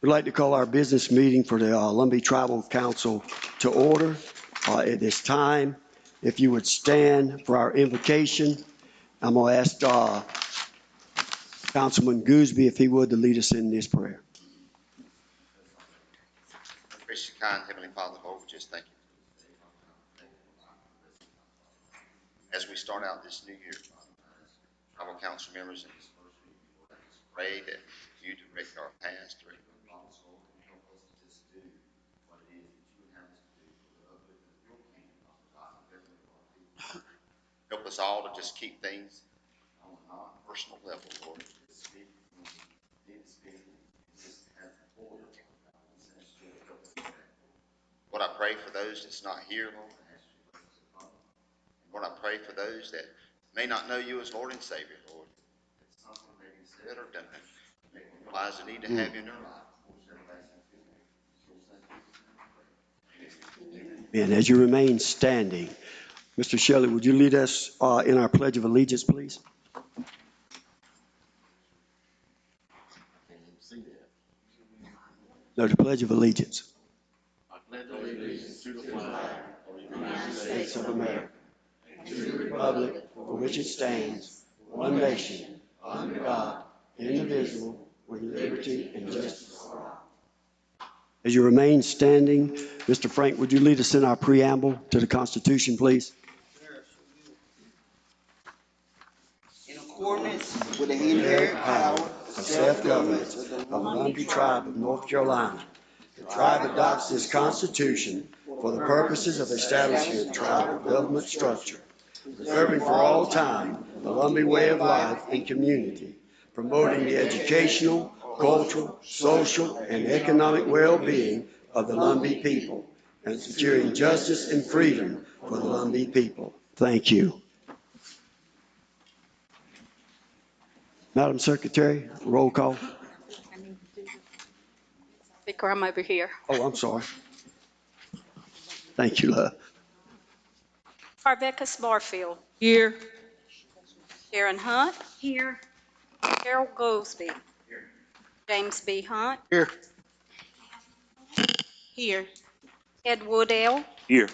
We'd like to call our business meeting for the Lumbee Tribal Council to order. At this time, if you would stand for our invocation, I'm going to ask Councilman Gooseby, if he would, to lead us in this prayer. Gracious, kind Heavenly Father, Lord, we just thank you. As we start out this new year, tribal council members, and pray that you direct our paths, direct our thoughts, Lord, and help us to just do what it is that you would have us to do for the upliftment of your kingdom of the life of every one of our people. Help us all to just keep things on a non-personal level, Lord. Just speak when we need to speak and just have order. Lord, I pray for those that's not here, Lord. And Lord, I pray for those that may not know you as Lord and Savior, Lord. It's something maybe said or done. They realize the need to have you in their life. And as you remain standing, Mr. Shelley, would you lead us in our Pledge of Allegiance, please? No, the Pledge of Allegiance. I pledge allegiance to the flag of the United States of America, and to the republic for which it stands, one nation, under God, indivisible, with liberty and justice for all. As you remain standing, Mr. Frank, would you lead us in our preamble to the Constitution, please? In accordance with the inherent power of self-government of the Lumbee tribe of North Carolina, the tribe adopts this Constitution for the purposes of establishing a tribal government structure, preserving for all time the Lumbee way of life and community, promoting the educational, cultural, social, and economic well-being of the Lumbee people, and securing justice and freedom for the Lumbee people. Thank you. Madam Secretary, roll call. Speaker, I'm over here. Oh, I'm sorry. Thank you, love. Harvecus Barfield. Here. Sharon Hunt. Here. Carol Goldsby. Here. James B. Hunt. Here. Here. Ed Woodell. Here.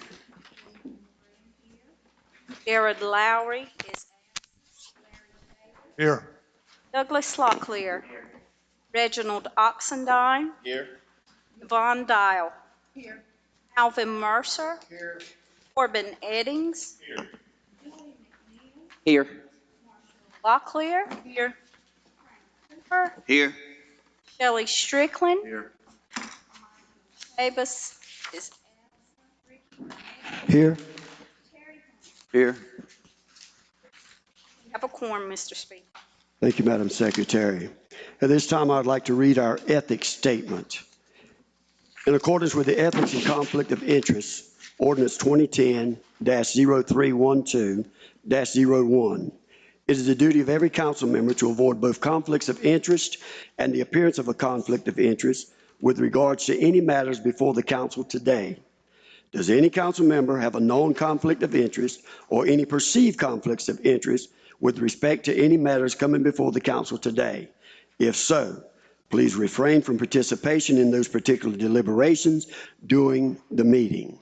Jared Lowry is Here. Douglas Locklear. Here. Reginald Oxendine. Here. Yvonne Dial. Here. Alvin Mercer. Here. Corbin Eddings. Here. Here. Locklear. Here. Cooper. Here. Shelley Strickland. Here. Davis is Here. Here. have a quorum, Mr. Speaker. Thank you, Madam Secretary. At this time, I'd like to read our ethics statement. In accordance with the Ethics and Conflict of Interest, Ordinance 2010-0312-01, it is the duty of every council member to avoid both conflicts of interest and the appearance of a conflict of interest with regards to any matters before the council today. Does any council member have a known conflict of interest or any perceived conflicts of interest with respect to any matters coming before the council today? If so, please refrain from participation in those particular deliberations during the meeting.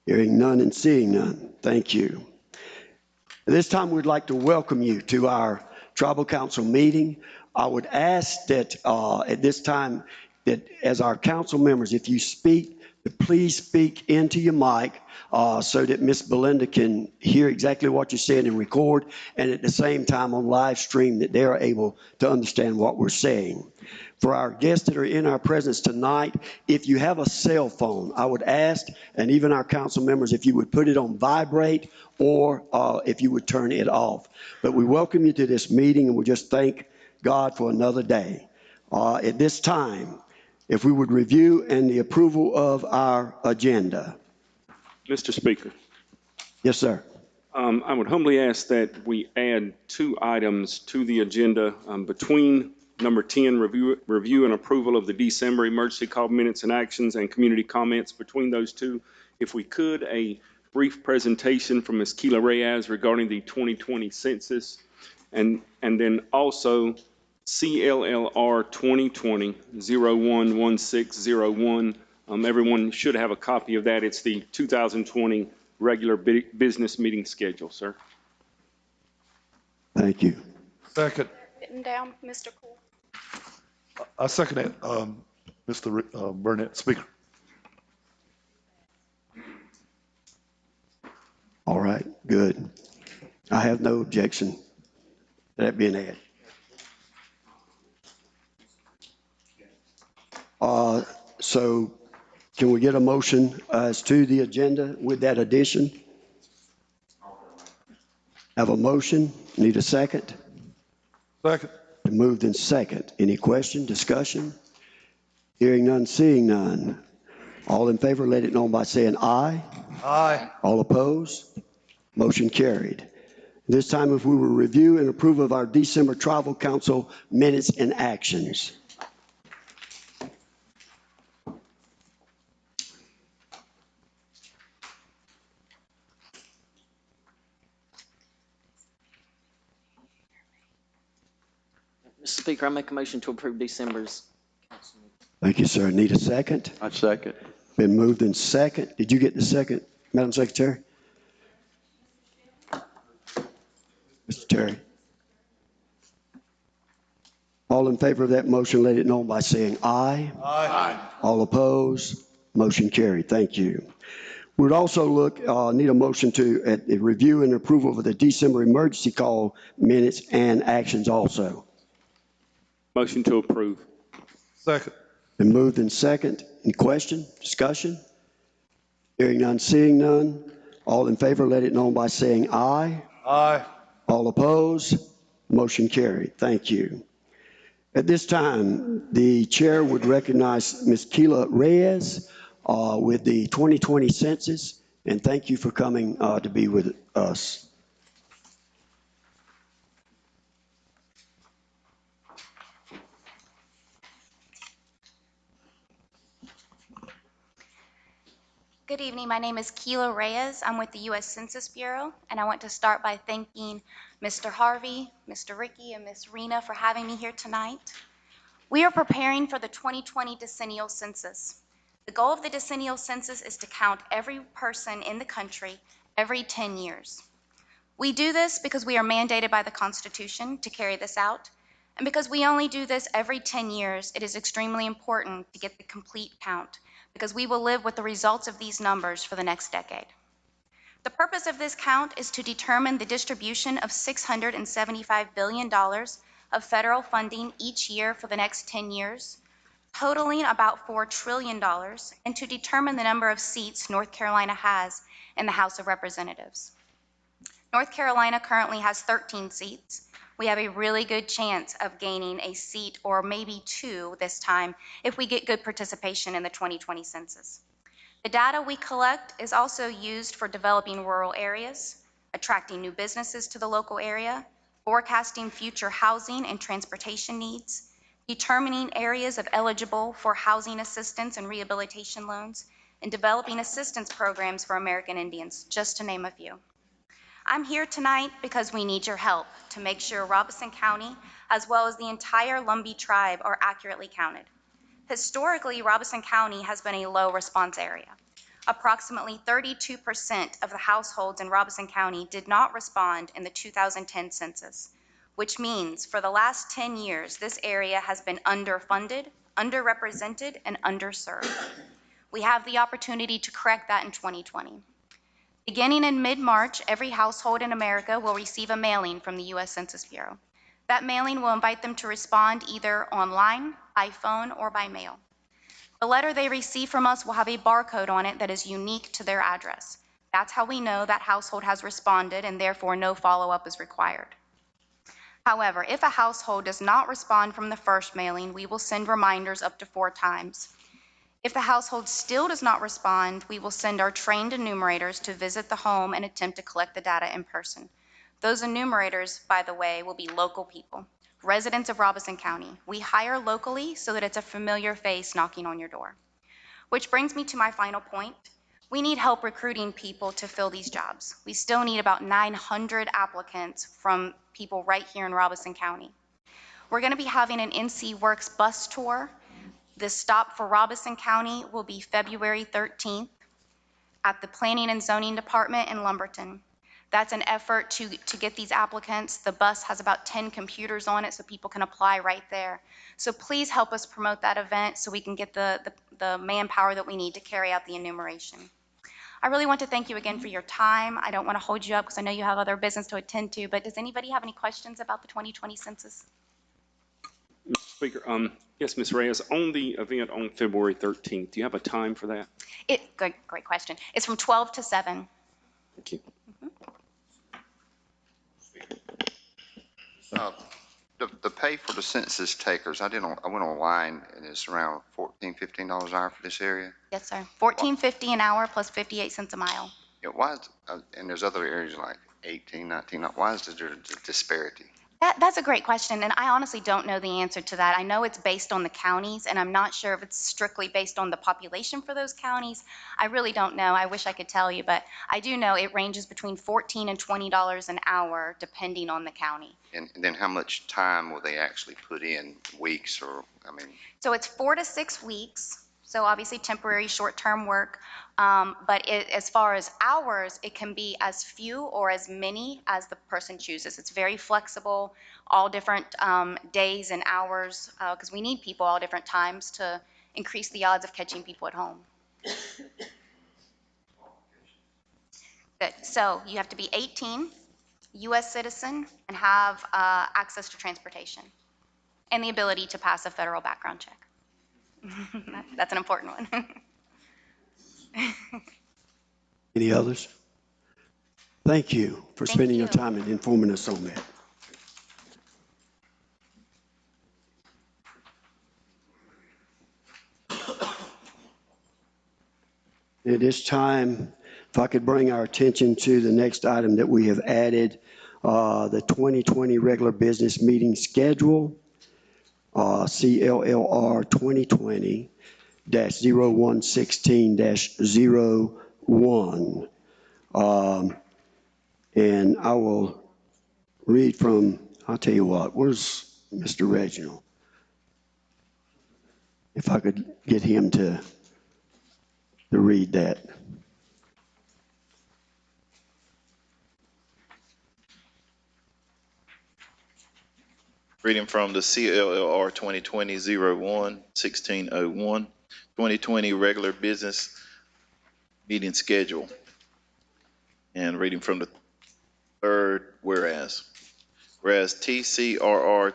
Hearing none and seeing none, thank you. At this time, we'd like to welcome you to our Tribal Council meeting. I would ask that at this time, that as our council members, if you speak, please speak into your mic so that Miss Belinda can hear exactly what you're saying and record, and at the same time on live stream that they are able to understand what we're saying. For our guests that are in our presence tonight, if you have a cell phone, I would ask, and even our council members, if you would put it on vibrate or if you would turn it off. But we welcome you to this meeting, and we just thank God for another day. At this time, if we would review and the approval of our agenda. Mr. Speaker. Yes, sir. I would humbly ask that we add 2 items to the agenda between number 10, review and approval of the December emergency call minutes and actions and community comments. Between those 2, if we could, a brief presentation from Ms. Keila Reyes regarding the 2020 census, and then also CLLR 2020-011601. Everyone should have a copy of that. It's the 2020 regular business meeting schedule, sir. Thank you. Second. Written down, Mr. Cool. I second it, Mr. Burnett, Speaker. All right, good. I have no objection to that being added. So can we get a motion as to the agenda with that addition? Have a motion, need a second? Second. Been moved in second. Any question, discussion? Hearing none, seeing none. All in favor, let it know by saying aye. Aye. All opposed? Motion carried. This time, if we will review and approve of our December Tribal Council minutes and actions. Mr. Speaker, I make a motion to approve December's council meeting. Thank you, sir. Need a second? I second. Been moved in second. Did you get the second, Madam Secretary? Mr. Terry? All in favor of that motion, let it know by saying aye. Aye. All opposed? Motion carried. Thank you. We'd also need a motion to review and approval of the December emergency call minutes and actions also. Motion to approve. Second. Been moved in second. Any question, discussion? Hearing none, seeing none. All in favor, let it know by saying aye. Aye. All opposed? Motion carried. Thank you. At this time, the chair would recognize Ms. Keila Reyes with the 2020 census, and thank you for coming to be with us. Good evening. My name is Keila Reyes. I'm with the U.S. Census Bureau, and I want to start by thanking Mr. Harvey, Mr. Ricky, and Ms. Rena for having me here tonight. We are preparing for the 2020 Decennial Census. The goal of the Decennial Census is to count every person in the country every 10 years. We do this because we are mandated by the Constitution to carry this out, and because we only do this every 10 years, it is extremely important to get the complete count, because we will live with the results of these numbers for the next decade. The purpose of this count is to determine the distribution of $675 billion of federal funding each year for the next 10 years, totaling about $4 trillion, and to determine the number of seats North Carolina has in the House of Representatives. North Carolina currently has 13 seats. We have a really good chance of gaining a seat or maybe two this time if we get good participation in the 2020 census. The data we collect is also used for developing rural areas, attracting new businesses to the local area, forecasting future housing and transportation needs, determining areas of eligible for housing assistance and rehabilitation loans, and developing assistance programs for American Indians, just to name a few. I'm here tonight because we need your help to make sure Robeson County, as well as the entire Lumbee tribe, are accurately counted. Historically, Robeson County has been a low response area. Approximately 32% of the households in Robeson County did not respond in the 2010 census, which means for the last 10 years, this area has been underfunded, underrepresented, and underserved. We have the opportunity to correct that in 2020. Beginning in mid-March, every household in America will receive a mailing from the U.S. Census Bureau. That mailing will invite them to respond either online, by phone, or by mail. The letter they receive from us will have a barcode on it that is unique to their address. That's how we know that household has responded and therefore no follow-up is required. However, if a household does not respond from the first mailing, we will send reminders up to 4 times. If the household still does not respond, we will send our trained enumerators to visit the home and attempt to collect the data in person. Those enumerators, by the way, will be local people, residents of Robeson County. We hire locally so that it's a familiar face knocking on your door. Which brings me to my final point. We need help recruiting people to fill these jobs. We still need about 900 applicants from people right here in Robeson County. We're going to be having an NC Works bus tour. The stop for Robeson County will be February 13th at the Planning and Zoning Department in Lumberton. That's an effort to get these applicants. The bus has about 10 computers on it so people can apply right there. So please help us promote that event so we can get the manpower that we need to carry out the enumeration. I really want to thank you again for your time. I don't want to hold you up because I know you have other business to attend to, but does anybody have any questions about the 2020 census? Mr. Speaker, yes, Ms. Reyes, on the event on February 13th, do you have a time for that? Great question. It's from 12 to 7. Thank you. The pay for the census takers, I went online and it's around $14, $15 an hour for this area. Yes, sir. $14.50 an hour plus 58 cents a mile. Yeah, why is, and there's other areas like 18, 19, why is there a disparity? That's a great question, and I honestly don't know the answer to that. I know it's based on the counties, and I'm not sure if it's strictly based on the population for those counties. I really don't know. I wish I could tell you, but I do know it ranges between $14 and $20 an hour, depending on the county. And then how much time will they actually put in, weeks or, So it's 4 to 6 weeks. So obviously temporary short-term work. But as far as hours, it can be as few or as many as the person chooses. It's very flexible, all different days and hours, because we need people all different times to increase the odds of catching people at home. Good. So you have to be 18, U.S. citizen, and have access to transportation and the ability to pass a federal background check. That's an important one. Any others? Thank you for Thank spending your you. time and informing us on that. At this time, if I could bring our attention to the next item that we have added, the 2020 regular business meeting schedule, CLLR 2020-0116-01. And I will read from, I'll tell you what, where's Mr. Reginald? If I could get him to read that. Reading from the CLLR 2020-01-1601, 2020 regular business meeting schedule. And reading from the third whereas. Whereas TCRR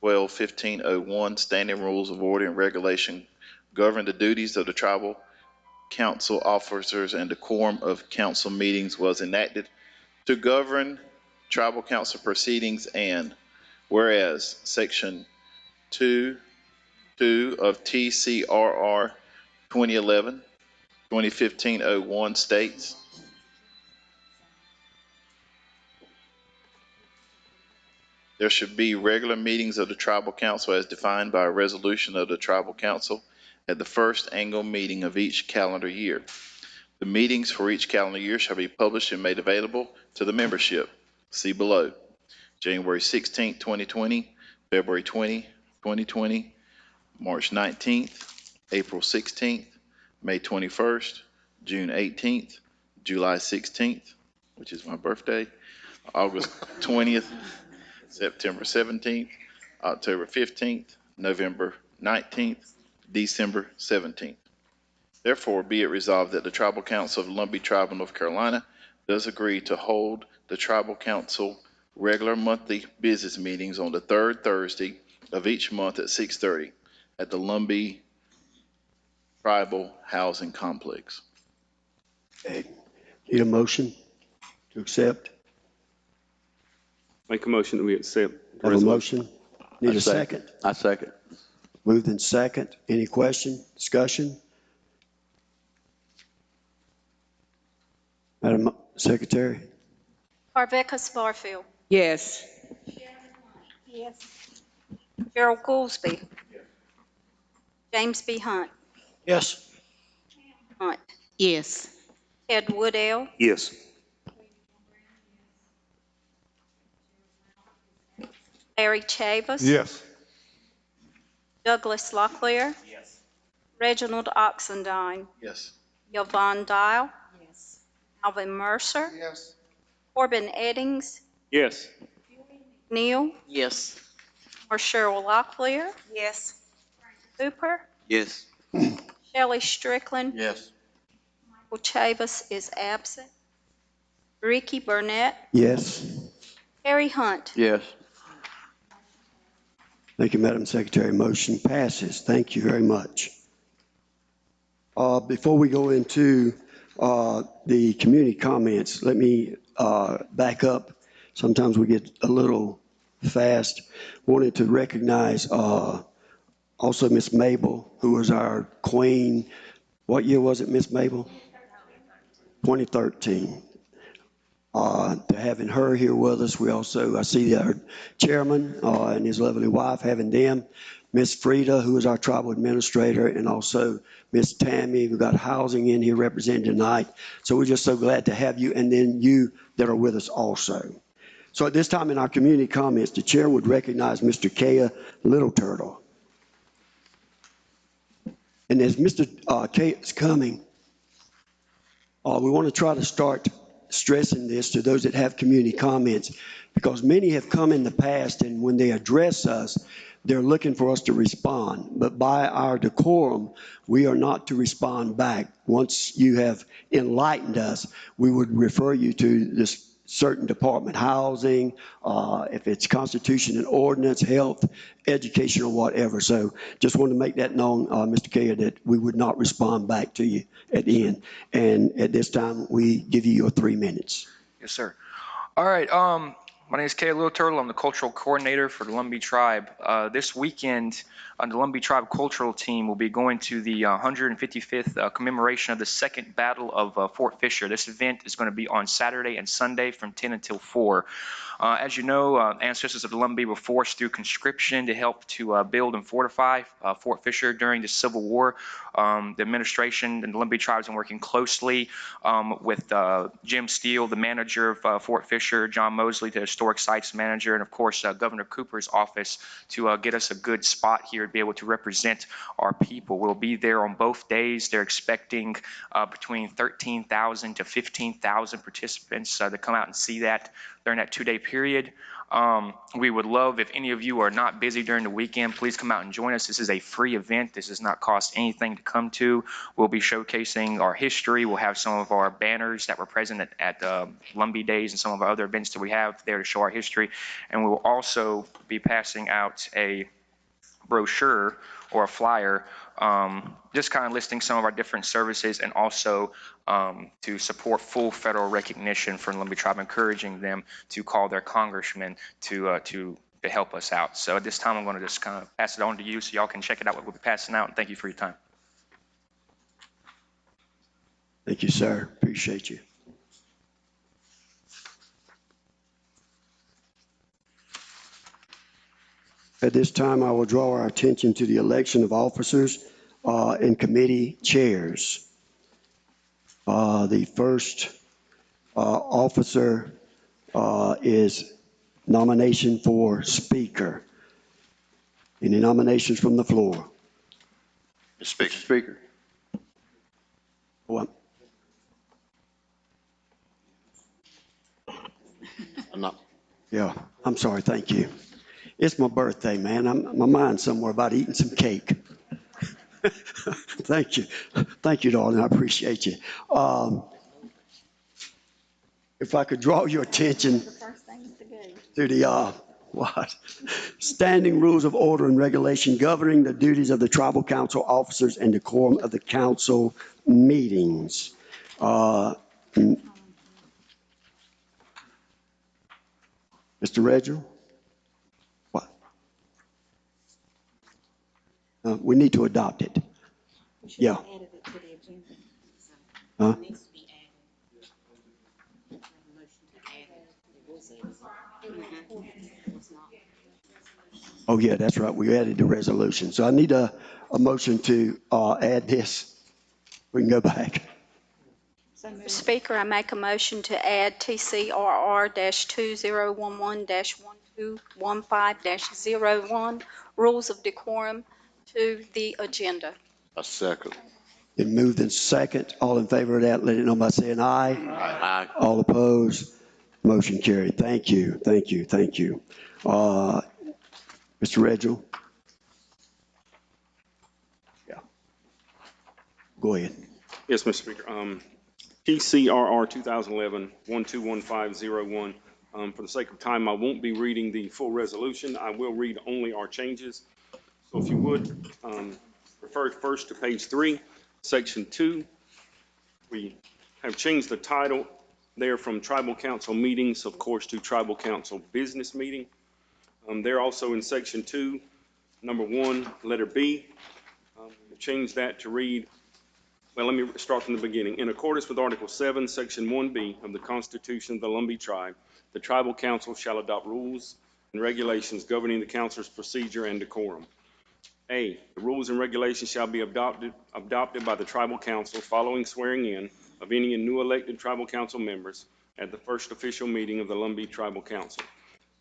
2011-12-1501, Standing Rules of Order and Regulation govern the duties of the tribal council officers and the quorum of council meetings was enacted to govern tribal council proceedings, and whereas Section 2.2 of TCRR 2011-2015-01 states, there should be regular meetings of the tribal council as defined by a resolution of the tribal council at the first annual meeting of each calendar year. The meetings for each calendar year shall be published and made available to the membership. See below. January 16th, 2020, February 20, 2020, March 19th, April 16th, May 21st, June 18th, July 16th, which is my birthday, August 20th, September 17th, October 15th, November 19th, December 17th. Therefore, be it resolved that the Tribal Council of Lumbee Tribe of North Carolina does agree to hold the Tribal Council regular monthly business meetings on the third Thursday of each month at 6:30 at the Lumbee Tribal Housing Complex. Okay. Need a motion to accept? Make a motion that we accept the Have a resolution. motion? Need a second? I second. Moved in second. Any question, discussion? Madam Secretary? Rebecca Sparfield. Yes. Yes. Gerald Goolsby. James B. Hunt. Yes. Hunt. Yes. Ed Woodell. Yes. Larry Chavis. Yes. Douglas Locklear. Reginald Oxendine. Yes. Yvonne Dial. Alvin Mercer. Yes. Corbin Eddings. Yes. Neal. Yes. Marshall Locklear. Yes. Hooper. Yes. Shelley Strickland. Yes. Michael Chavis is absent. Ricky Burnett. Yes. Harry Hunt. Yes. Thank you, Madam Secretary. Motion passes. Thank you very much. Before we go into the community comments, let me back up. Sometimes we get a little fast. Wanted to recognize also Miss Mabel, who was our queen. What year was it, Miss Mabel? 2013. To having her here with us. We also, I see our chairman and his lovely wife, having them. Miss Frida, who is our tribal administrator, and also Miss Tammy. We've got housing in here represented tonight. So we're just so glad to have you, and then you that are with us also. So at this time in our community comments, the chair would recognize Mr. Kea Little Turtle. And as Mr. Kea is coming, we want to try to start stressing this to those that have community comments, because many have come in the past, and when they address us, they're looking for us to respond. But by our decorum, we are not to respond back. Once you have enlightened us, we would refer you to this certain department, housing, if it's constitution and ordinance, health, education, or whatever. So just want to make that known, Mr. Kea, that we would not respond back to you at the end. And at this time, we give you your 3 minutes. Yes, sir. All right. My name is Kay Little Turtle. I'm the cultural coordinator for the Lumbee tribe. This weekend, the Lumbee tribe cultural team will be going to the 155th commemoration of the Second Battle of Fort Fisher. This event is going to be on Saturday and Sunday from 10 until 4. As you know, ancestors of the Lumbee were forced through conscription to help to build and fortify Fort Fisher during the Civil War. The administration and the Lumbee tribes are working closely with Jim Steele, the manager of Fort Fisher, John Mosley, the historic sites manager, and of course Governor Cooper's office to get us a good spot here to be able to represent our people. We'll be there on both days. They're expecting between 13,000 to 15,000 participants to come out and see that during that 2-day period. We would love if any of you are not busy during the weekend, please come out and join us. This is a free event. This does not cost anything to come to. We'll be showcasing our history. We'll have some of our banners that were present at Lumbee Days and some of our other events that we have there to show our history. And we will also be passing out a brochure or a flyer, just kind of listing some of our different services, and also to support full federal recognition for the Lumbee tribe, encouraging them to call their congressman to help us out. So at this time, I'm going to just kind of pass it on to you so y'all can check it out what we'll be passing out, and thank you for your time. Thank you, sir. Appreciate you. At this time, I will draw our attention to the election of officers and committee chairs. The first officer is nomination for speaker. Any nominations from the floor? Mr. Speaker. Well, I'm not. yeah, I'm sorry. Thank you. It's my birthday, man. My mind's somewhere about eating some cake. Thank you. Thank you, darling. I appreciate you. If I could draw your attention to the standing rules of order and regulation governing the duties of the tribal council officers and decorum of the council meetings. Mr. Reginald? What? We need to adopt it. Yeah. Huh? Oh, yeah, that's right. We added the resolution. So I need a motion to add this. We can go back. Mr. Speaker, I make a motion to add TCRR-2011-1 215-01, rules of decorum, to the agenda. A second. Been moved in second. All in favor of that, let it know by saying aye. Aye. All opposed? Motion carried. Thank you, thank you, thank you. Mr. Reginald? Yeah. Go ahead. Yes, Mr. Speaker. PCRR 2011-121501. For the sake of time, I won't be reading the full resolution. I will read only our changes. So if you would, refer first to page 3, section 2. We have changed the title there from Tribal Council Meetings, of course, to Tribal Council Business Meeting. They're also in section 2, number 1, letter B. We've changed that to read, well, let me start from the beginning. In accordance with Article 7, Section 1B of the Constitution of the Lumbee Tribe, the Tribal Council shall adopt rules and regulations governing the council's procedure and decorum. A, the rules and regulations shall be adopted by the Tribal Council following swearing in of any new elected Tribal Council members at the first official meeting of the Lumbee Tribal Council.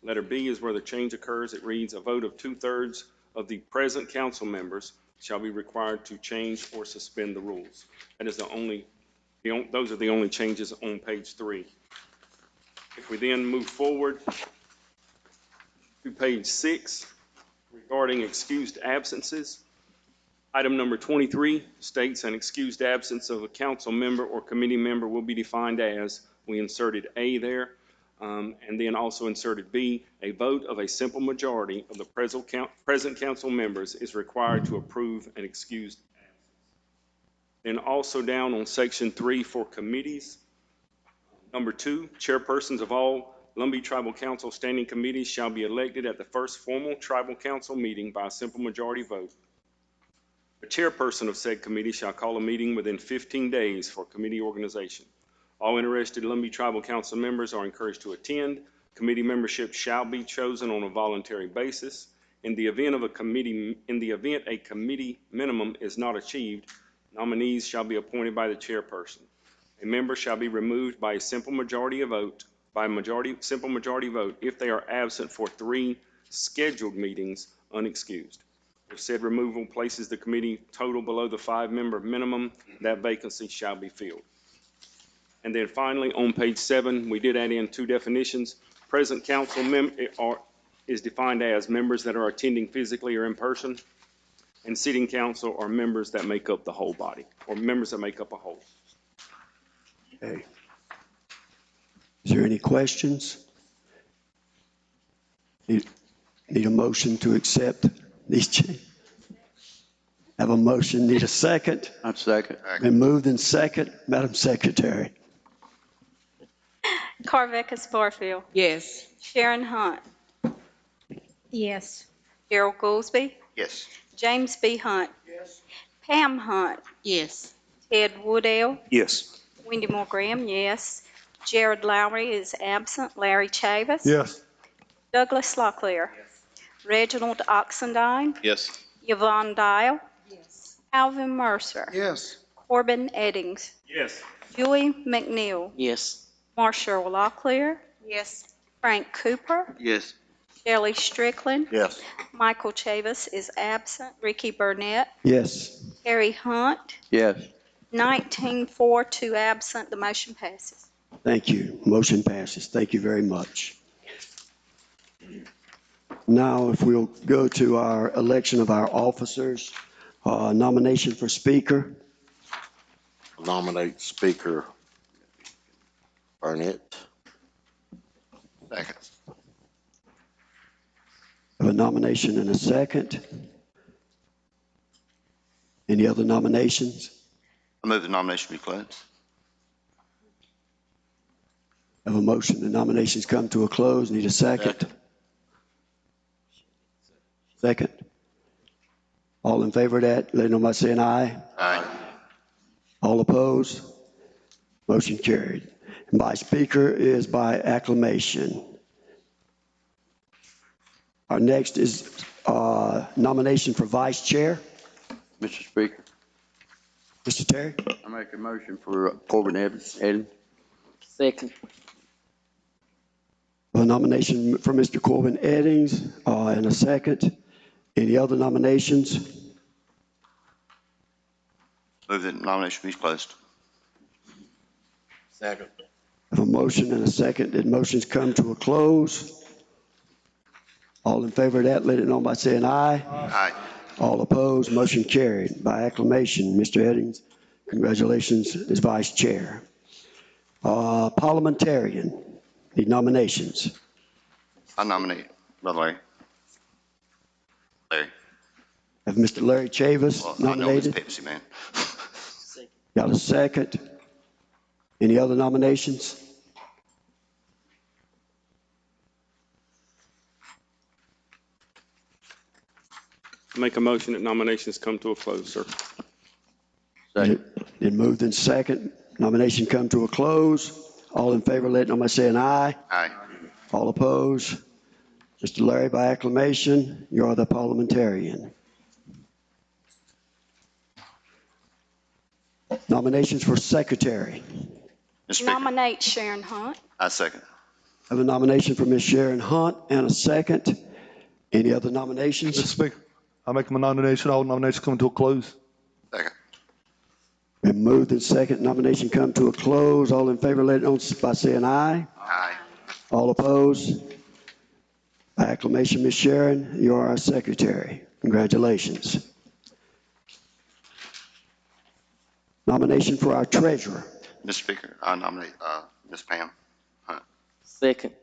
Letter B is where the change occurs. It reads, a vote of 2/3 of the present council members shall be required to change or suspend the rules. That is those are the only changes on page 3. If we then move forward to page 6, regarding excused absences, item number 23 states an excused absence of a council member or committee member will be defined as, we inserted A there, and then also inserted B, a vote of a simple majority of the present council members is required to approve an excused absence. Then also down on section 3 for committees, number 2, chairpersons of all Lumbee Tribal Council standing committees shall be elected at the first formal tribal council meeting by a simple majority vote. The chairperson of said committee shall call a meeting within 15 days for committee organization. All interested Lumbee Tribal Council members are encouraged to attend. Committee membership shall be chosen on a voluntary basis. In the event a committee minimum is not achieved, nominees shall be appointed by the chairperson. A member shall be removed by a simple majority vote if they are absent for 3 scheduled meetings unexcused. If said removal places the committee total below the 5-member minimum, that vacancy shall be filled. And then finally, on page 7, we did add in 2 definitions. Present council is defined as members that are attending physically or in person, and sitting council are members that make up the whole body, or members that make up a whole. Okay. Is there any questions? Need a motion to accept these changes? Have a motion, need a second? A second. Been moved in second. Madam Secretary. Carveckus Barfield. Yes. Sharon Hunt. Yes. Gerald Goolsby. Yes. James B. Hunt. Yes. Pam Hunt. Yes. Ted Woodell. Yes. Wendy Moore Graham, yes. Jared Lowry is absent. Larry Chavis. Yes. Douglas Locklear. Reginald Oxendine. Yes. Yvonne Dial. Yes. Alvin Mercer. Yes. Corbin Eddings. Yes. Julie McNeil. Yes. Marshall Locklear. Yes. Frank Cooper. Yes. Shelley Strickland. Yes. Michael Chavis is absent. Ricky Burnett. Yes. Harry Hunt. Yes. 19-4, 2 absent. The motion passes. Thank you. Motion passes. Thank you very much. Now, if we'll go to our election of our officers, nomination for speaker. Nominate Speaker Burnett. Second. Have a nomination and a second. Any other nominations? I move the nomination be closed. Have a motion. The nominations come to a close. Need a second. Second. All in favor of that, let it know by saying aye. Aye. All opposed? Motion carried. And by speaker is by acclamation. Our next is nomination for vice chair. Mr. Speaker, Mr. Terry? I make a motion for Corbin Evans. Second. A nomination for Mr. Corbin Eddings, and a second. Any other nominations? Move that nomination be closed. Second. I have a motion and a second that motions come to a close. All in favor of that, let it know by saying aye. Aye. All opposed, motion carried by acclamation. Mr. Eddings, congratulations as vice chair. Parliamentarian, the nominations. I nominate Brother Larry. Larry. Have Mr. Larry Chavis Well, I know him as nominated? Pepsi Man. Got a second? Any other nominations? Make a motion that nominations come to a close, sir. Second. Then moved in second. Nomination come to a close. All in favor, let it know by saying aye. Aye. All opposed? Mr. Larry, by acclamation, you are the parliamentarian. Nominations for secretary. Mr. Speaker, Nominate Sharon Hunt. I second. I have a nomination for Ms. Sharon Hunt and a second. Any other Mr. nominations? Speaker, I make my nomination, all nominations come to a close. Second. Been moved in second. Nomination come to a close. All in favor, let it know by saying aye. Aye. All opposed? By acclamation, Ms. Sharon, you are our secretary. Congratulations. Nomination for our treasurer. Mr. Speaker, I nominate Ms. Pam Hunt. Second.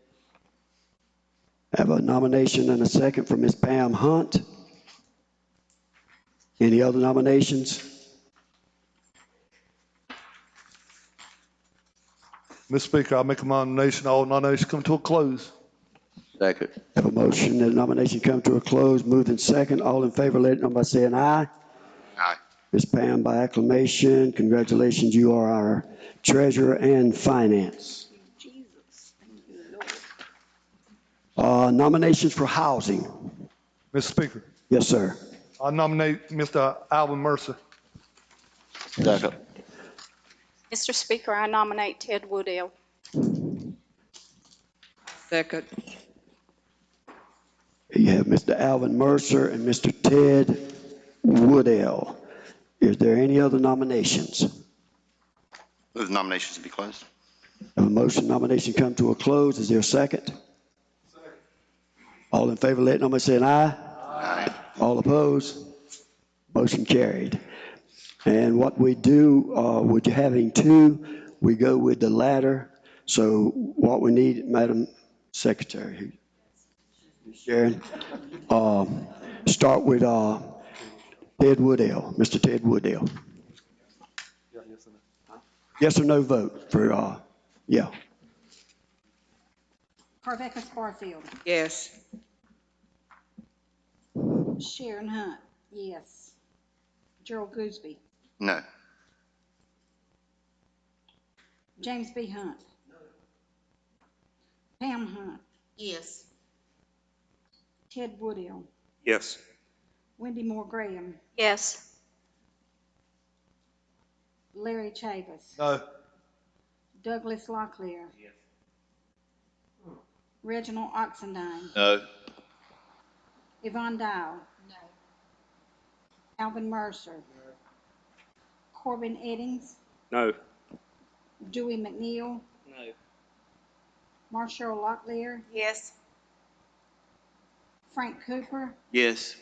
I have a nomination and a second for Ms. Pam Hunt. Any other nominations? Mr. Speaker, I make a nomination, all nominations come to a close. Second. I have a motion that nomination come to a close. Moved in second. All in favor, let it know by saying aye. Aye. Ms. Pam, by acclamation, congratulations. You are our treasurer and finance. Jesus. Thank you, Lord. Nominations for housing. Mr. Speaker, Yes, sir. I nominate Mr. Alvin Mercer. Second. Mr. Speaker, I nominate Ted Woodell. Second. You have Mr. Alvin Mercer and Mr. Ted Woodell. Is there any other nominations? Move the nominations to be closed. I have a motion, nomination come to a close. Is there a second? Second. All in favor, let it know by saying aye. Aye. All opposed? Motion carried. And what we do, with having two, we go with the latter. So what we need, Madam Secretary, Sharon, start with Ted Woodell, Mr. Ted Woodell. Yes or no vote for, yeah. Rebecca Barfield. Yes. Sharon Hunt. Yes. Gerald Gooseby. No. James B. Hunt. No. Pam Hunt. Yes. Ted Woodell. Yes. Wendy Moore Graham. Yes. Larry Chavis. No. Douglas Locklear. Yes. Reginald Oxendine. No. Yvonne Dial. No. Alvin Mercer. No. Corbin Eddings. No. Dewey McNeil. No. Marshall Locklear. Yes. Frank Cooper. Yes.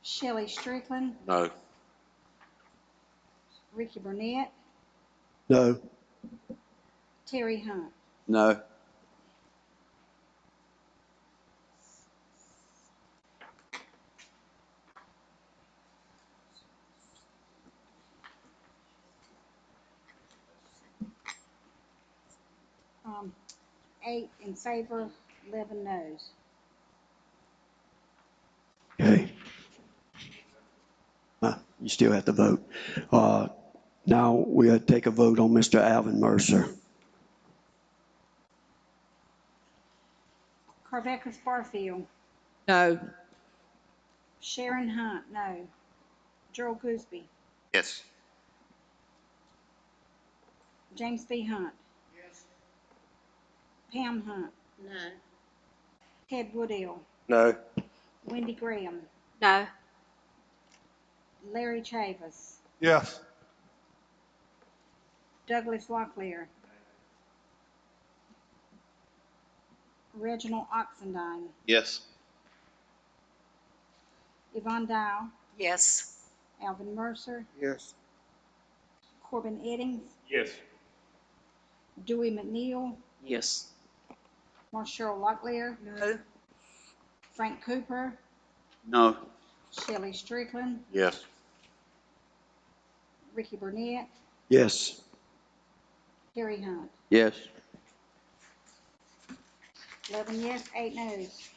Shelley Strickland. No. Ricky Burnett. No. Terry Hunt. No. Um, 8 in favor, 11 noes. Okay. You still have to vote. Now we'll take a vote on Mr. Alvin Mercer. Rebecca Barfield. No. Sharon Hunt, no. Gerald Gooseby. Yes. James B. Hunt. Yes. Pam Hunt, No. Ted Woodell, No. Wendy Graham, No. Larry Chavis, Yes. Douglas Locklear, Reginald Oxendine, Yes. Yvonne Dow, Yes. Alvin Mercer, Yes. Corbin Eddings, Yes. Dewey McNeil, Yes. Marshall Locklear, No. Frank Cooper, No. Shelley Strickland, Yes. Ricky Burnett, Yes. Harry Hunt. Yes. 11 yes, 8 no's.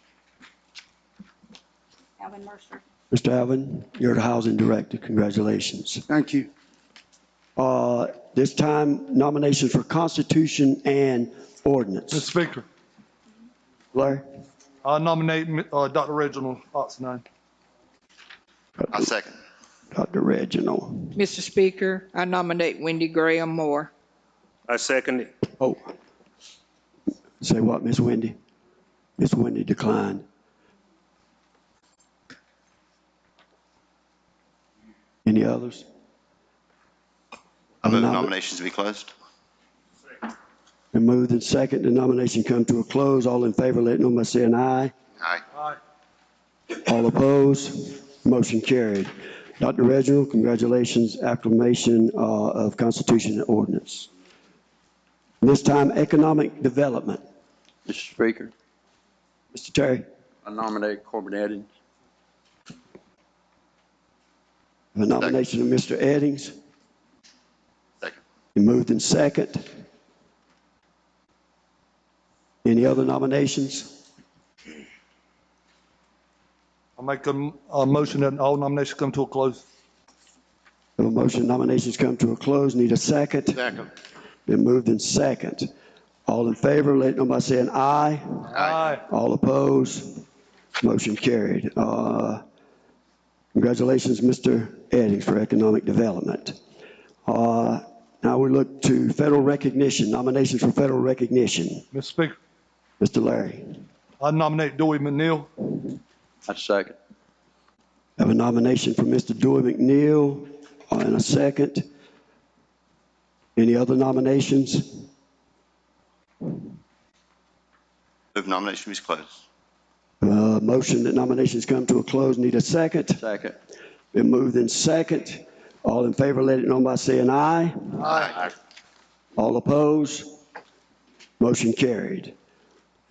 Alvin Mercer. Mr. Alvin, you're the housing director. Congratulations. Thank you. This time, nominations for Constitution and Mr. Ordinance. Speaker, Larry? I nominate Dr. Reginald Oxendine. I second. Dr. Reginald. Mr. Speaker, I nominate Wendy Graham Moore. I second it. Oh. Say what, Miss Wendy? Miss Wendy declined. Any others? I move the nominations to be closed. Been moved and second, the nomination come to a close. All in favor, let it know by saying aye. Aye. Aye. All opposed? Motion carried. Dr. Reginald, congratulations, acclamation of Constitution and Ordinance. This time, Economic Development. Mr. Speaker, Mr. Terry, I nominate Corbin Eddings. the nomination of Mr. Eddings. Second. Been moved and second. Any other nominations? I'll make a motion that all nominations come to a close. Have a motion, nominations come to a close. Need a second? Second. Been moved and second. All in favor, let it know by saying aye. Aye. All opposed? Motion carried. Congratulations, Mr. Eddings, for economic development. Now we look to federal recognition, nominations for federal recognition. Mr. Speaker, Mr. Larry. I nominate Dewey McNeil. I second. Have a nomination for Mr. Dewey McNeil and a second. Any other nominations? Move nomination to be closed. Motion that nominations come to a close. Need a second? Second. Been moved in second. All in favor, let it know by saying aye. Aye. All opposed? Motion carried.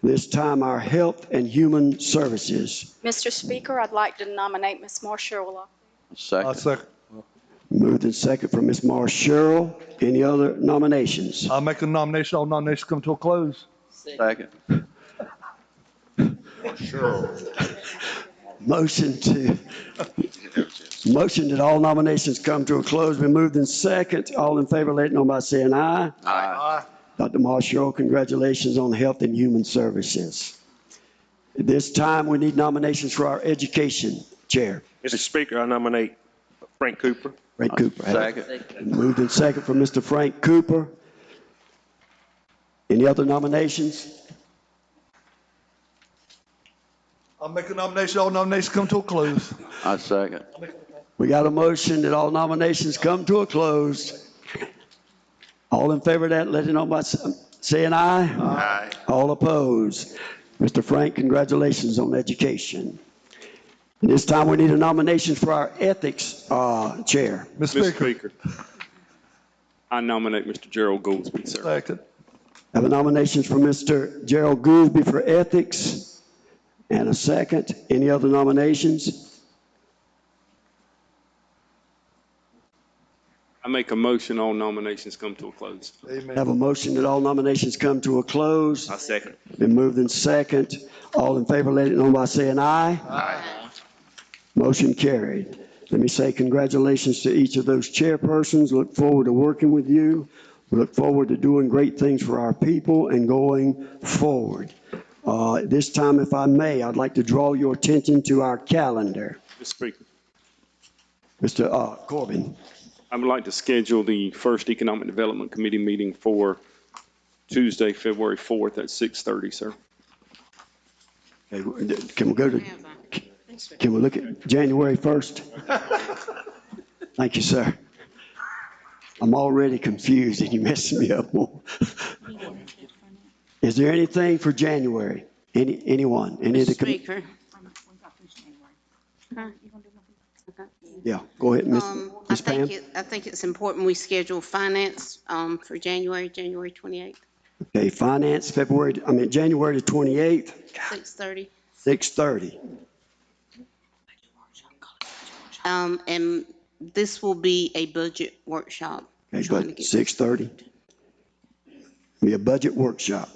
This time, our Health and Human Services. Mr. Speaker, I'd like to nominate Ms. Marshall. I Second. second. Moved in second for Ms. Marshall. Any other nominations? I make a nomination, all nominations come to a close. Second. Motion that all nominations come to a close. Been moved in second. All in favor, let it know by saying aye. Aye. Dr. Marshall, congratulations on Health and Human Services. At this time, we need nominations for our Education Chair. Mr. Speaker, I nominate Frank Cooper. Frank Cooper. Second. Moved in second for Mr. Frank Cooper. Any other nominations? I'll make a nomination, all nominations come to a close. I second. We got a motion that all nominations come to a close. All in favor of that, let it know by saying aye. Aye. All opposed. Mr. Frank, congratulations on education. And this time we need a nomination for our Ethics Chair. Mr. Mr. Speaker. Speaker, I nominate Mr. Gerald Goldsby, sir. Second. Have a nominations for Mr. Gerald Gooseby for Ethics and a second. Any other nominations? I make a motion, all nominations come to a close. Amen. Have a motion that all nominations come to a close. I second. Been moved in second. All in favor, let it know by saying aye. Aye. Motion carried. Let me say congratulations to each of those chairpersons. Look forward to working with you. We look forward to doing great things for our people and going forward. This time, if I may, I'd like to draw your attention to our calendar. Mr. Speaker, Mr. Corbin. I would like to schedule the first Economic Development Committee meeting for Tuesday, February 4th at 6:30, sir. Okay, can we go to, can we look at January 1st? Thank you, sir. I'm already confused and you messing me up more. Is there anything for January? Anyone? Any of the? Speaker. Yeah, go ahead, Miss Pam. I think it's important we schedule finance, for January 28th, Okay, finance, January the 28th, 6:30. 6:30. And this will be a budget workshop. Okay, Trying to but get- 6:30. Be a budget workshop.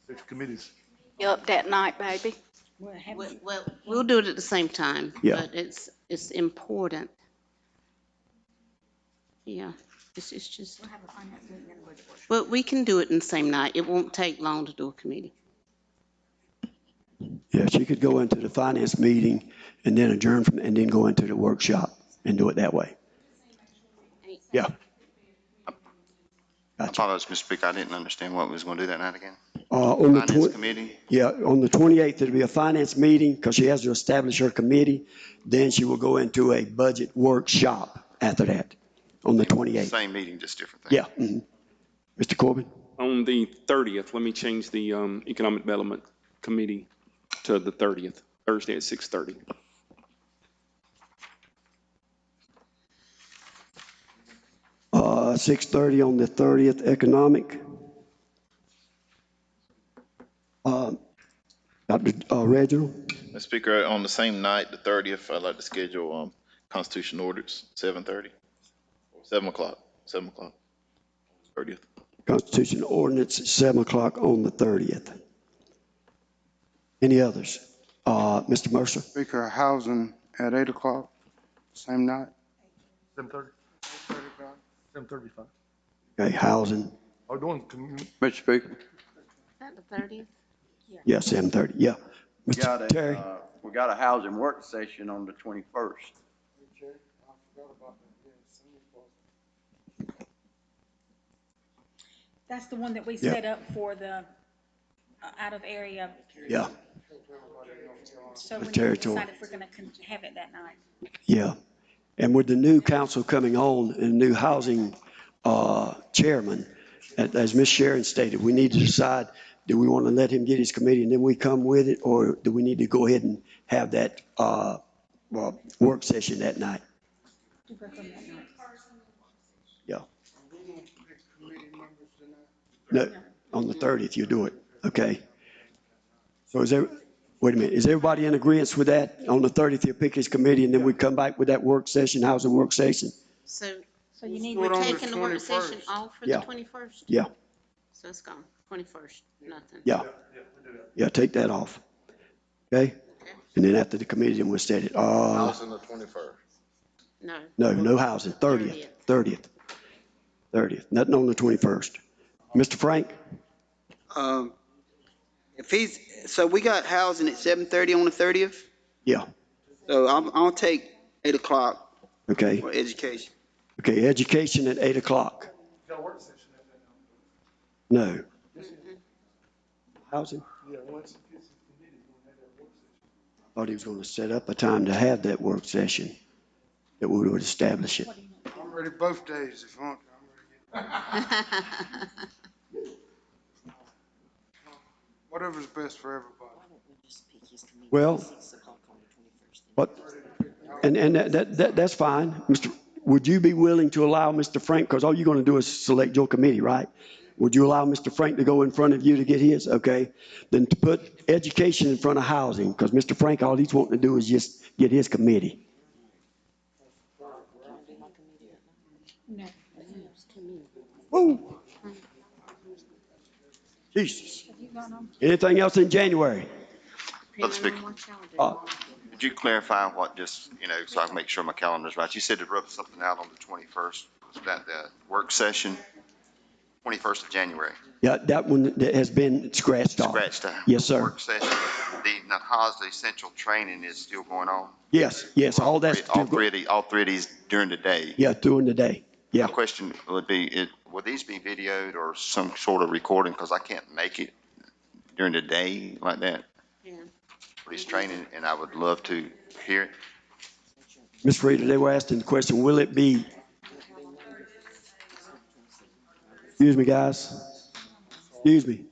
6 committees. You up that night, baby? Well, we'll do it at the same time. Yeah. But it's important. Yeah, it's just. Well, we can do it in the same night. It won't take long to do a committee. Yeah, she could go into the finance meeting and then adjourn and then go into the workshop and do it that way. Yeah. I Gotcha. apologize, Mr. Speaker, I didn't understand what we was going to do that night again. On the Finance committee? Yeah, on the 28th, it'll be a finance meeting because she has to establish her committee. Then she will go into a budget workshop after that on the 28th. Same meeting, just different things. Yeah. Mr. Corbin? On the 30th, let me change the Economic Development Committee to the 30th, Thursday at 6:30. Uh, 6:30 on the 30th, economic. Dr. Reginald? Mr. Speaker, on the same night, the 30th, I'd like to schedule Constitution Orders, 7:30, or 7 o'clock, 30th. Constitution ordinance at 7 o'clock on the 30th. Any others? Mr. Mercer? Speaker, housing at 8 o'clock, same night. 7:30. 7:35. Okay, housing. Are doing Mr. Speaker. Is that the 30th? Yeah, 7:30. Yeah. We Mr. Terry? we got a housing work session on the 21st. That's the one that we Yeah. set up for the out of area. Yeah, So we need to territory. decide if we're gonna have it that night. yeah. And with the new council coming on and new housing chairman, as Ms. Sharon stated, we need to decide, do we want to let him get his committee and then we come with it? Or do we need to go ahead and have that work session that night? Yeah. No, on the 30th, you do it. Okay. So wait a minute, is everybody in agreement with that? On the 30th, you pick his committee and then we come back with that work session, housing work session? So you need we're to taking the work session off for the Yeah. 21st? Yeah, So it's gone, 21st, nothing. yeah. Yeah, take that off. Okay? And then after the committee, then we'll set it. Housing the 21st. No housing, 30th. Nothing on the 21st. Mr. Frank? So we got housing at 7:30 on the 30th? Yeah, So I'll take 8 o'clock okay. for education. Okay, education at 8 o'clock. No. Housing? Yeah, once it gets his committee, we're gonna have that work session. Thought he was going to set up a time to have that work session, that we would establish it. I'm ready both days if you want. Whatever's best for everybody. Well, what, and that's fine. Would you be willing to allow Mr. Frank, because all you're going to do is select your committee, right? Would you allow Mr. Frank to go in front of you to get his? Okay. Then to put education in front of housing, because Mr. Frank, all he's wanting to do is just get his committee. No. Woo! Jesus. Anything else in January? Brother Speaker, would you clarify what just, so I can make sure my calendar's right? You said to rub something out on the 21st. Was that the work session? 21st of January? Yeah, that one that has been scratched off. Scratched out. Yes, sir. Work session. The Nahaza essential training is still going on? Yes, all that's. All three of these during the day? Yeah, during the day. Yeah. My question would be, will these be videoed or some sort of recording? Because I can't make it during the day like that Yeah. for this training, and I would love to hear it. Ms. Rita, they were asking the question, will it be, excuse me, guys? Excuse me.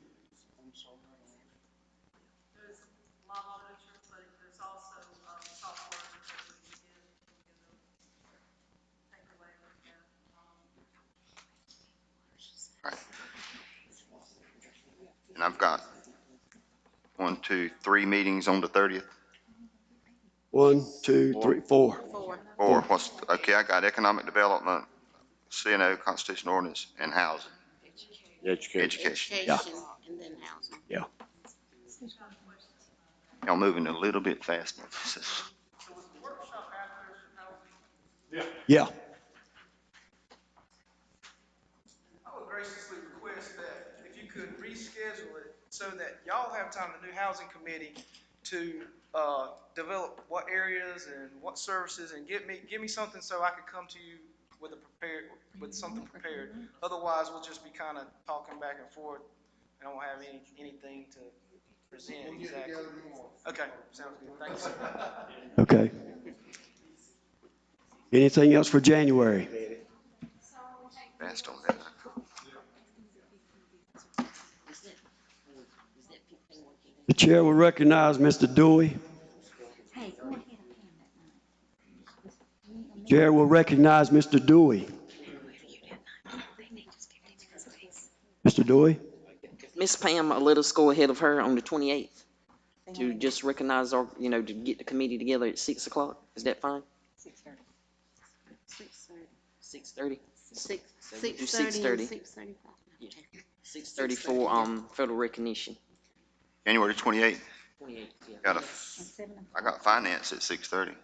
Right. And I've got 1, 2, 3 meetings on the 30th. 1, 2, 3, 4. Or okay, I got economic development, CNO, constitutional ordinance, and housing. Education. Yeah. And then housing. Yeah. Y'all moving a little bit fast. Yeah. I would graciously request that if you could reschedule it so that y'all have time, the new housing committee, to develop what areas and what services, and give me something so I could come to you with something prepared. Otherwise, we'll just be kind of talking back and forth, and I won't have anything to present exactly. Okay, sounds good. Thank you, sir. Okay. Anything else for January? Fast on that. The chair will recognize Mr. Dewey. Hey, go ahead and pay that. Chair will recognize Mr. Dewey. Mr. Dewey? Miss Pam, let us go ahead of her on the 28th to just recognize our, to get the committee together at 6 o'clock. Is that fine? 6:30. 6:30? 6:30 and 6:35. 6:30 for, federal recognition. January 28th. 28th, yeah. I got finance at 6:30.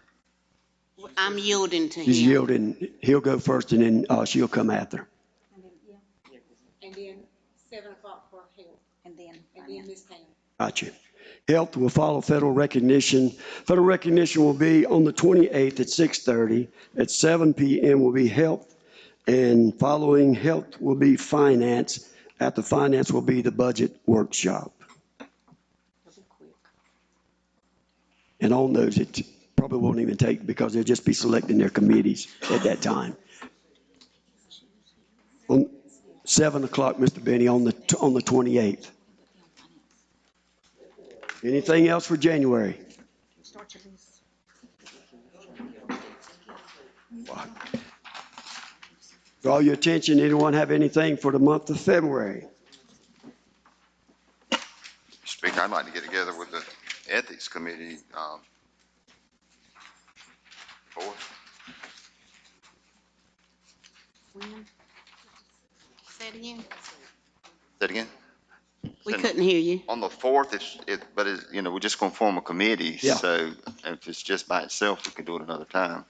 I'm yielding to him. She's yielding. He'll go first and then she'll come after. And then 7 o'clock for health. And then Miss Pam. Gotcha. Health will follow federal recognition. Federal recognition will be on the 28th at 6:30. At 7 p.m. will be health. And following health will be finance. After finance will be the budget workshop. And on those, it probably won't even take because they'll just be selecting their committees at that time. On 7 o'clock, Mr. Benny, on the 28th. Anything else for January? Draw your attention. Anyone have anything for the month of February? Speaker, I'd like to get together with the ethics committee. Say it again. Say it again? We couldn't hear you. On the 4th, we're just going to form a committee. Yeah. So if it's just by itself, we can do it another time.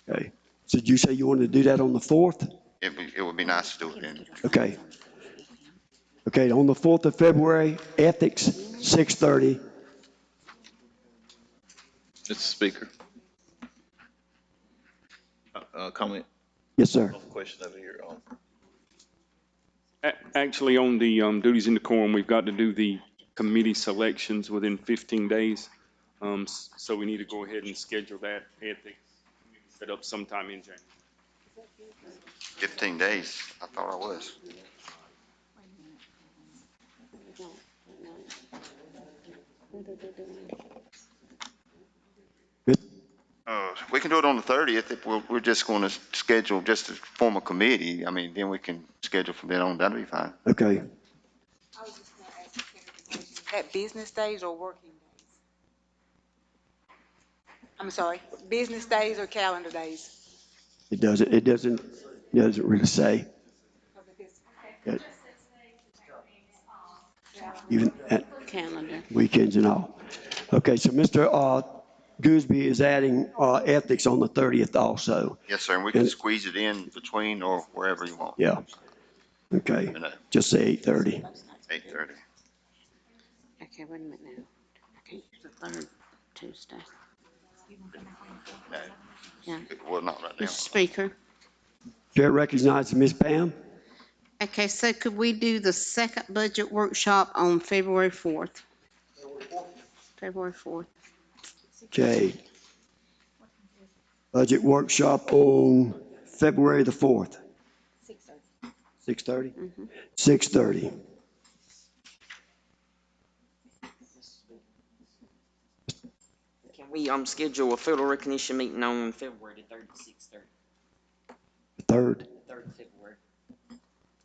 Okay. So did you say you wanted to do that on the 4th? It would be nice to do it then. Okay. Okay, on the 4th of February, ethics, 6:30. Mr. Speaker. Comment? Yes, sir. Question over here. Actually, on the duties in decorum, we've got to do the committee selections within 15 days. So we need to go ahead and schedule that ethics set up sometime in January. 15 days. I thought I was. We can do it on the 30th if we're just going to schedule just to form a committee. I mean, then we can schedule from then on. That'll be fine. Okay. I was just going to ask clarification. Is that business days or working days? I'm sorry, business days or calendar days? It doesn't really say. Even at Calendar. weekends and all. Okay, so Mr. Gooseby is adding ethics on the 30th also. Yes, sir. And we can squeeze it in between or wherever you want. Yeah. Okay. Just say 8:30. 8:30. Okay, wait a minute now. Okay, the third Tuesday. No. Yeah. Well, not right now. Mr. Speaker, Chair recognizes Ms. Pam. Okay, so could we do the second budget workshop on February 4th? February 4th. Okay. Budget workshop on February the 4th. 6:30? 6:30. Can we, schedule a photo recognition meeting on February the 3rd at 6:30? 3rd. 3rd of February.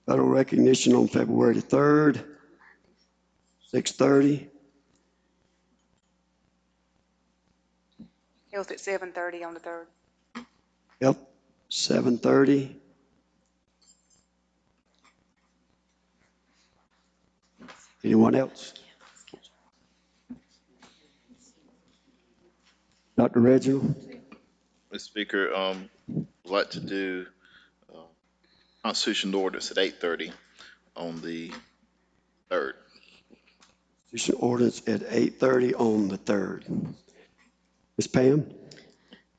Federal recognition on February the 3rd, 6:30. Health at 7:30 on the 3rd. Yep, 7:30. Anyone else? Dr. Reginald? Mr. Speaker, I'd like to do Constitution and Ordinance at 8:30 on the 3rd. Constitutional ordinance at 8:30 on the 3rd. Ms. Pam?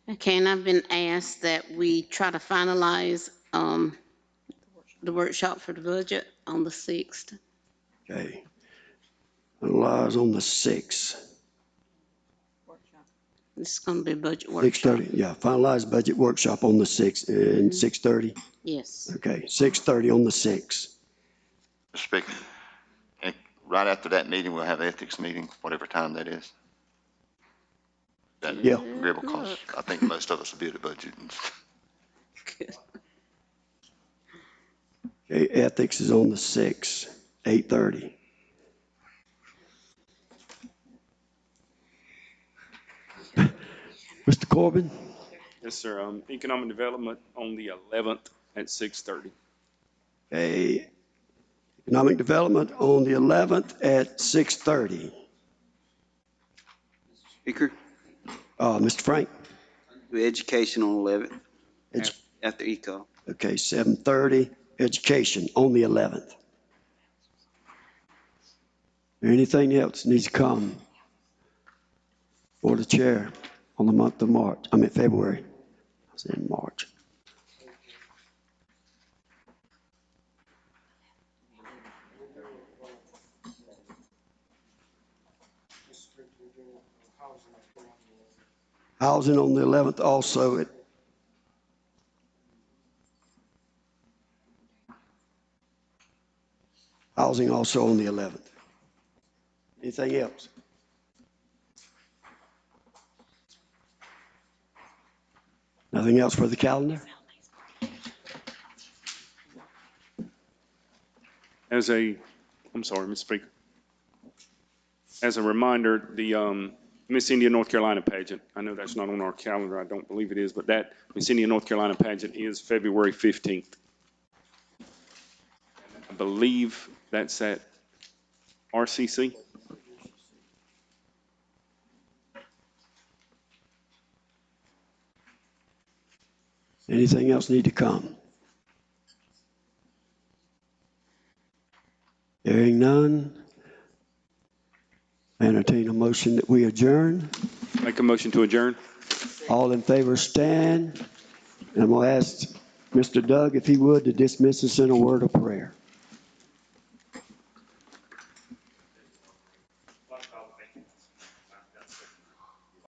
Okay, and I've been asked that we try to finalize the workshop for the budget on the 6th. Okay. Analyze on the 6th. It's going to be a budget workshop. 6:30, yeah, finalize budget workshop on the 6th and 6:30. Yes. Okay, 6:30 on the 6th. Mr. Speaker, and right after that meeting, we'll have ethics meeting, whatever time that is. That Yeah. agreeable, because I think most of us will be at the budget. Okay, ethics is on the 6th, 8:30. Mr. Corbin? Yes, sir. Economic Development on the 11th at 6:30. Okay, economic development on the 11th at 6:30. Speaker, Mr. Frank? do education on 11th, It's, after eco. okay, 7:30, education on the 11th. Anything else needs to come for the chair on the month of March, February. I said March. Housing on the 11th also. Housing also on the 11th. Anything else? Nothing else for the calendar? I'm sorry, Mr. Speaker. As a reminder, the Miss India, North Carolina pageant, I know that's not on our calendar, I don't believe it is, but that Miss India, North Carolina pageant is February 15th. I believe that's at RCC. Anything else need to come? Hearing none, I entertain a motion that we adjourn. Make a motion to adjourn. All in favor stand. And I'm going to ask Mr. Doug, if he would, to dismiss us in a word of prayer.